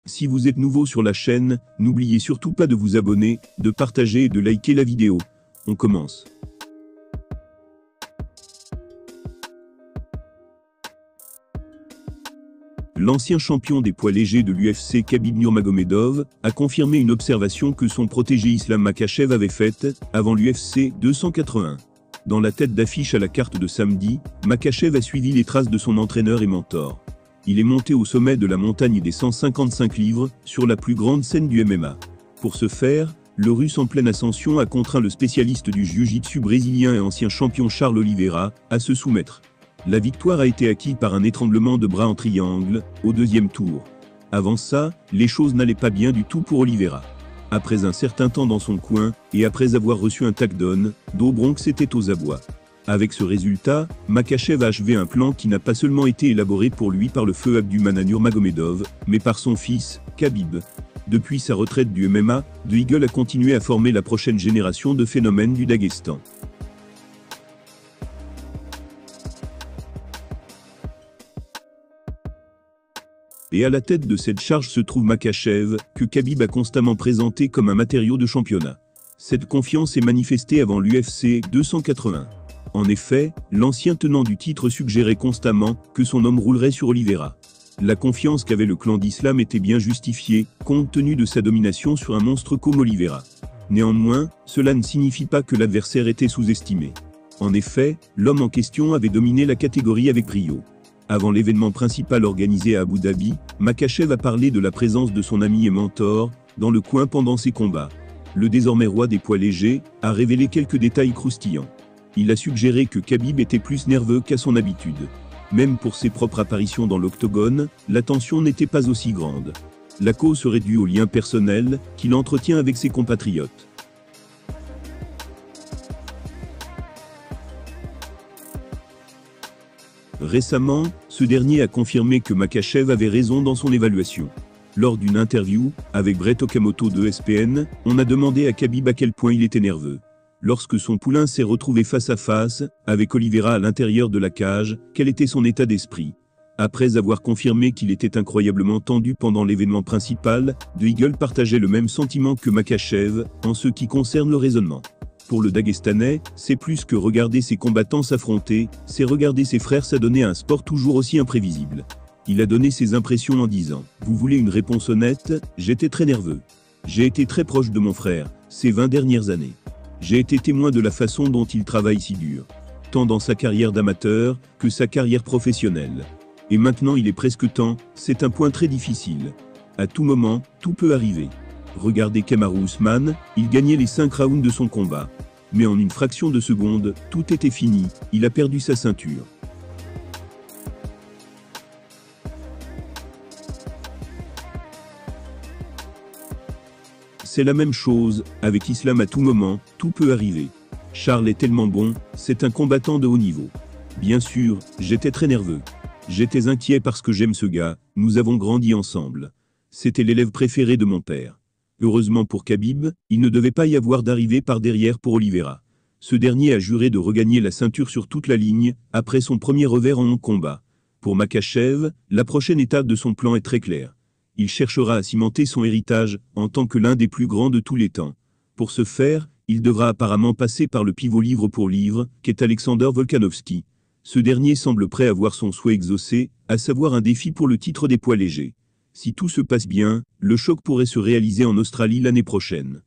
Si vous êtes nouveau sur la chaîne, n'oubliez surtout pas de vous abonner, de partager et de liker la vidéo. On commence. L'ancien champion des poids légers de l'UFC Khabib Nurmagomedov a confirmé une observation que son protégé Islam Makhachev avait faite avant l'UFC 281. Dans la tête d'affiche à la carte de samedi, Makhachev a suivi les traces de son entraîneur et mentor. Il est monté au sommet de la montagne des 155 livres, sur la plus grande scène du MMA. Pour ce faire, le Russe en pleine ascension a contraint le spécialiste du jiu-jitsu brésilien et ancien champion Charles Oliveira à se soumettre. La victoire a été acquise par un étranglement de bras en triangle, au deuxième tour. Avant ça, les choses n'allaient pas bien du tout pour Oliveira. Après un certain temps dans son coin, et après avoir reçu un takedown, Bronx était aux abois. Avec ce résultat, Makhachev a achevé un plan qui n'a pas seulement été élaboré pour lui par le feu Abdulmanap Nurmagomedov, mais par son fils, Khabib. Depuis sa retraite du MMA, The Eagle a continué à former la prochaine génération de phénomènes du Daghestan. Et à la tête de cette charge se trouve Makhachev, que Khabib a constamment présenté comme un matériau de championnat. Cette confiance est manifestée avant l'UFC 281. En effet, l'ancien tenant du titre suggérait constamment que son homme roulerait sur Oliveira. La confiance qu'avait le clan d'Islam était bien justifiée, compte tenu de sa domination sur un monstre comme Oliveira. Néanmoins, cela ne signifie pas que l'adversaire était sous-estimé. En effet, l'homme en question avait dominé la catégorie avec brio. Avant l'événement principal organisé à Abu Dhabi, Makhachev a parlé de la présence de son ami et mentor dans le coin pendant ses combats. Le désormais roi des poids légers a révélé quelques détails croustillants. Il a suggéré que Khabib était plus nerveux qu'à son habitude. Même pour ses propres apparitions dans l'octogone, la tension n'était pas aussi grande. La cause serait due au lien personnel qu'il entretient avec ses compatriotes. Récemment, ce dernier a confirmé que Makhachev avait raison dans son évaluation. Lors d'une interview, avec Brett Okamoto de ESPN, on a demandé à Khabib à quel point il était nerveux. Lorsque son poulain s'est retrouvé face à face, avec Oliveira à l'intérieur de la cage, quel était son état d'esprit? Après avoir confirmé qu'il était incroyablement tendu pendant l'événement principal, The Eagle partageait le même sentiment que Makhachev, en ce qui concerne le raisonnement. Pour le Dagestanais, c'est plus que regarder ses combattants s'affronter, c'est regarder ses frères s'adonner à un sport toujours aussi imprévisible. Il a donné ses impressions en disant « Vous voulez une réponse honnête? J'étais très nerveux. J'ai été très proche de mon frère, ces 20 dernières années. J'ai été témoin de la façon dont il travaille si dur, tant dans sa carrière d'amateur que sa carrière professionnelle. Et maintenant il est presque temps, c'est un point très difficile. À tout moment, tout peut arriver. Regardez Kamaru Usman, il gagnait les 5 rounds de son combat. Mais en une fraction de seconde, tout était fini, il a perdu sa ceinture. C'est la même chose, avec Islam à tout moment, tout peut arriver. Charles est tellement bon, c'est un combattant de haut niveau. Bien sûr, j'étais très nerveux. J'étais inquiet parce que j'aime ce gars, nous avons grandi ensemble. C'était l'élève préféré de mon père. Heureusement pour Khabib, il ne devait pas y avoir d'arrivée par derrière pour Oliveira. Ce dernier a juré de regagner la ceinture sur toute la ligne, après son premier revers en long combat. Pour Makhachev, la prochaine étape de son plan est très claire. Il cherchera à cimenter son héritage, en tant que l'un des plus grands de tous les temps. Pour ce faire, il devra apparemment passer par le pivot livre pour livre, qu'est Alexander Volkanovski. Ce dernier semble prêt à voir son souhait exaucé, à savoir un défi pour le titre des poids légers. Si tout se passe bien, le choc pourrait se réaliser en Australie l'année prochaine.